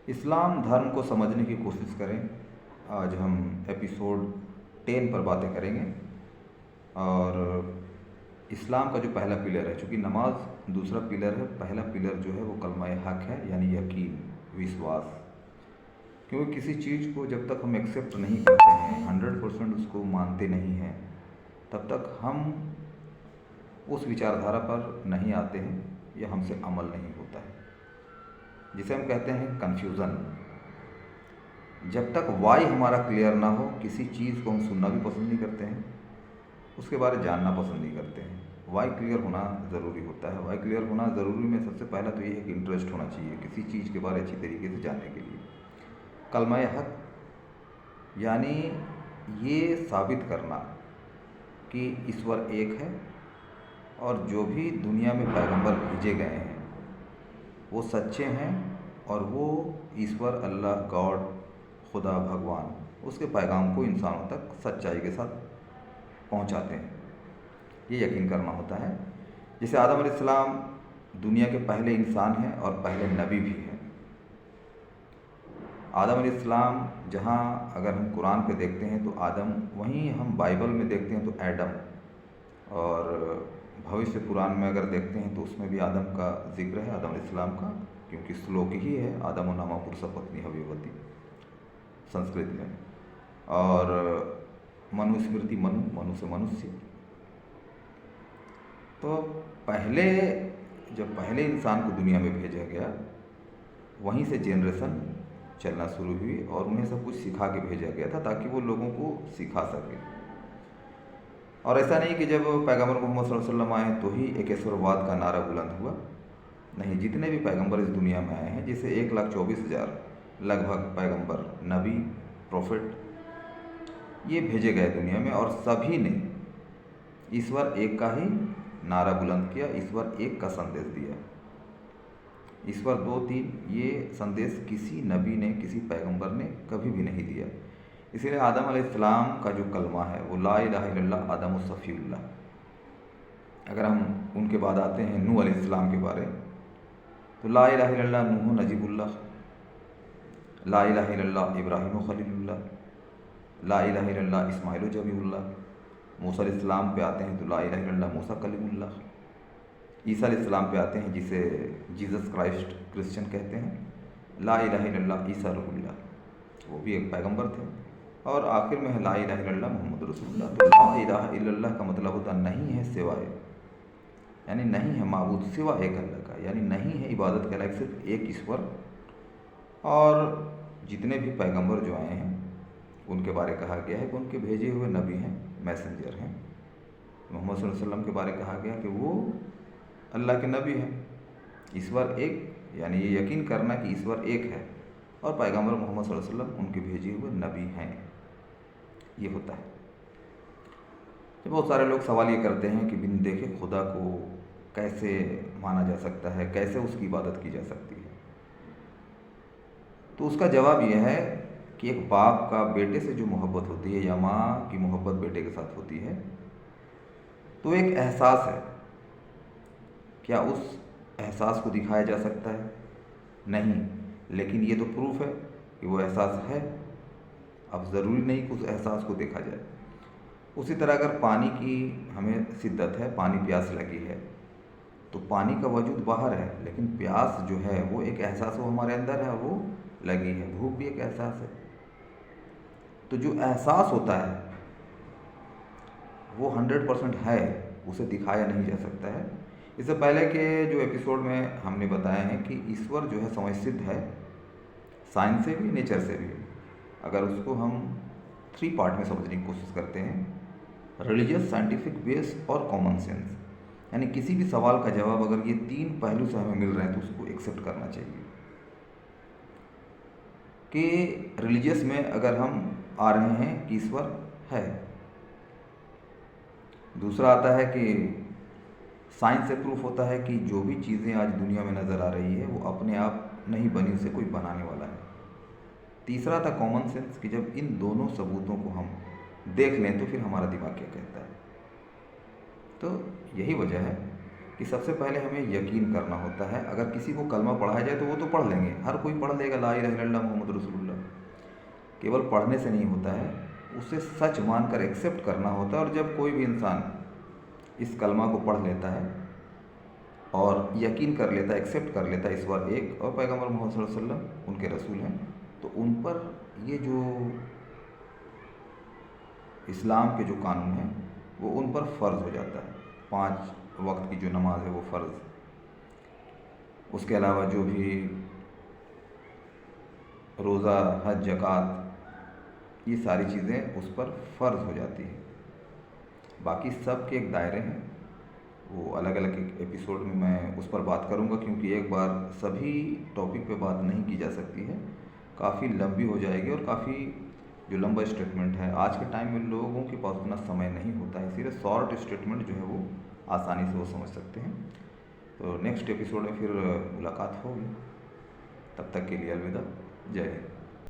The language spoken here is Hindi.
इस्लाम धर्म को समझने की कोशिश करें। आज हम एपिसोड 10 पर बातें करेंगे। और इस्लाम का जो पहला पिलर है, चूँकि नमाज दूसरा पिलर है, पहला पिलर जो है वो कलमा हक है, यानी यकीन, विश्वास। क्योंकि किसी चीज़ को जब तक हम एक्सेप्ट नहीं करते हैं, 100% उसको मानते नहीं हैं, तब तक हम उस विचारधारा पर नहीं आते हैं या हमसे अमल नहीं होता है, जिसे हम कहते हैं कन्फ्यूज़न। जब तक वाई हमारा क्लियर ना हो, किसी चीज़ को हम सुनना भी पसंद नहीं करते हैं, उसके बारे में जानना पसंद नहीं करते हैं। वाई क्लियर होना ज़रूरी होता है। वाई क्लियर होना ज़रूरी में सबसे पहला तो ये है कि इंटरेस्ट होना चाहिए किसी चीज़ के बारे में अच्छी तरीके से जानने के लिए। कलमा हक यानी ये साबित करना कि ईश्वर एक है और जो भी दुनिया में पैगंबर भेजे गए हैं वो सच्चे हैं, और वो ईश्वर, अल्लाह, गॉड, खुदा, भगवान, उसके पैगाम को इंसानों तक सच्चाई के साथ पहुंचाते हैं। ये यकीन करना होता है। जैसे आदम अलैहिस्सलाम दुनिया के पहले इंसान हैं और पहले नबी भी हैं। आदम अलैहिस्सलाम जहाँ अगर हम कुरान पे देखते हैं तो आदम, वहीं हम बाइबल में देखते हैं तो एडम, और भविष्य पुराण में अगर देखते हैं तो उसमें भी आदम का जिक्र है, आदम अलैहिस्सलाम का, क्योंकि श्लोक ही है आदम नामा पुरुष पत्नी हव्यवती संस्कृत में। और मनुस्मृति मनु, मनु से मनुष्य। तो पहले जब पहले इंसान को दुनिया में भेजा गया, वहीं से जनरेशन चलना शुरू हुई और उन्हें सब कुछ सिखा के भेजा गया था ताकि वो लोगों को सिखा सके। और ऐसा नहीं कि जब पैगंबर मोहम्मद सल्लल्लाहु अलैहि वसल्लम आए तो ही एकेश्वरवाद का नारा बुलंद हुआ। नहीं, जितने भी पैगंबर इस दुनिया में आए हैं, जैसे 1,24,000 लगभग पैगंबर, नबी, प्रोफेट, ये भेजे गए दुनिया में, और सभी ने ईश्वर एक का ही नारा बुलंद किया, ईश्वर एक का संदेश दिया। ईश्वर 2, 3 ये संदेश किसी नबी ने, किसी पैगंबर ने कभी भी नहीं दिया। इसीलिए आदम अलैहिस्सलाम का जो कलमा है वो ला इलाहा इल्लल्लाह आदम सफ़ीउल्लाह। अगर हम उनके बाद आते हैं नूह अलैहिस्सलाम के बारे, तो ला इलाहा इल्लल्लाह नूह नजीबुल्लाह, ला इलाहा इल्लल्लाह इब्राहीम खलीलुल्लाह, ला इलाहा इल्लल्लाह इस्माइल जबीउल्लाह। मूसा अलैहिस्सलाम पे आते हैं तो ला इलाहा इल्लल्लाह मूसा कलीमुल्लाह। ईसा अलैहिस्सलाम पे आते हैं जिसे जीसस क्राइस्ट क्रिश्चियन कहते हैं, ला इलाहा इल्लल्लाह ईसा रूहुल्लाह, वो भी एक पैगंबर थे। और आखिर में है ला इलाहा इल्लल्लाह मोहम्मद रसूलुल्लाह। तो ला इलाहा इल्लल्लाह का मतलब होता नहीं है सिवाय, यानी नहीं है माबूद सिवा एक अल्लाह का, यानी नहीं है इबादत के लायक सिर्फ एक ईश्वर। और जितने भी पैगंबर जो आए हैं उनके बारे कहा गया है कि उनके भेजे हुए नबी हैं, मैसेंजर हैं। मोहम्मद सल्लल्लाहु अलैहि वसल्लम के बारे कहा गया कि वो अल्लाह के नबी हैं। ईश्वर एक, यानी ये यकीन करना कि ईश्वर एक है, और पैगंबर मोहम्मद सल्लल्लाहु अलैहि वसल्लम उनके भेजे हुए नबी हैं, ये होता है। तो बहुत सारे लोग सवाल ये करते हैं कि बिन देखे खुदा को कैसे माना जा सकता है, कैसे उसकी इबादत की जा सकती है। तो उसका जवाब यह है कि एक बाप का बेटे से जो मोहब्बत होती है, या माँ की मोहब्बत बेटे के साथ होती है, तो एक एहसास है। क्या उस एहसास को दिखाया जा सकता है? नहीं, लेकिन ये तो प्रूफ है कि वो एहसास है। अब ज़रूरी नहीं कि उस एहसास को देखा जाए। उसी तरह अगर पानी की हमें शिद्दत है, पानी प्यास लगी है, तो पानी का वजूद बाहर है, लेकिन प्यास जो है वो एक एहसास, वो हमारे अंदर है, वो लगी है। भूख भी एक एहसास है। तो जो एहसास होता है वो 100% है, उसे दिखाया नहीं जा सकता है। इससे पहले के जो एपिसोड में हमने बताया है कि ईश्वर जो है समझ सिद्ध है, साइंस से भी, नेचर से भी। अगर उसको हम 3 पार्ट में समझने की कोशिश करते हैं, रिलीजियस, साइंटिफिक बेस और कॉमन सेंस, यानी किसी भी सवाल का जवाब अगर ये 3 पहलू से हमें मिल रहे हैं तो उसको एक्सेप्ट करना चाहिए। कि रिलीजियस में अगर हम आ रहे हैं कि ईश्वर है। दूसरा आता है कि साइंस से प्रूफ होता है कि जो भी चीज़ें आज दुनिया में नज़र आ रही है वो अपने आप नहीं बनी, उसे कोई बनाने वाला है। तीसरा था कॉमन सेंस, कि जब इन दोनों सबूतों को हम देख लें तो फिर हमारा दिमाग क्या कहता है। तो यही वजह है कि सबसे पहले हमें यकीन करना होता है। अगर किसी को कलमा पढ़ाया जाए तो वो तो पढ़ लेंगे, हर कोई पढ़ लेगा ला इलाहा इल्लल्लाह मोहम्मद रसूलुल्लाह। केवल पढ़ने से नहीं होता है, उसे सच मानकर एक्सेप्ट करना होता है। और जब कोई भी इंसान इस कलमा को पढ़ लेता है और यकीन कर लेता है, एक्सेप्ट कर लेता है ईश्वर एक और पैगम्बर मोहम्मद सल्लल्लाहु अलैहि वसल्लम उनके रसूल हैं, तो उन पर ये जो इस्लाम के जो कानून हैं वो उन पर फ़र्ज़ हो जाता है। 5 वक्त की जो नमाज है वो फ़र्ज़, उसके अलावा जो भी रोज़ा, हज, ज़कात, ये सारी चीज़ें उस पर फ़र्ज़ हो जाती है। बाकी सब के एक दायरे हैं, वो अलग अलग एक एपिसोड में मैं उस पर बात करूंगा, क्योंकि एक बार सभी टॉपिक पे बात नहीं की जा सकती है, काफ़ी लंबी हो जाएगी। और काफ़ी जो लंबा स्टेटमेंट है, आज के टाइम में लोगों के पास उतना समय नहीं होता है, इसीलिए शॉर्ट स्टेटमेंट जो है वो आसानी से वो समझ सकते हैं। तो नेक्स्ट एपिसोड में फिर मुलाकात होगी, तब तक के लिए अलविदा, जय हिंद।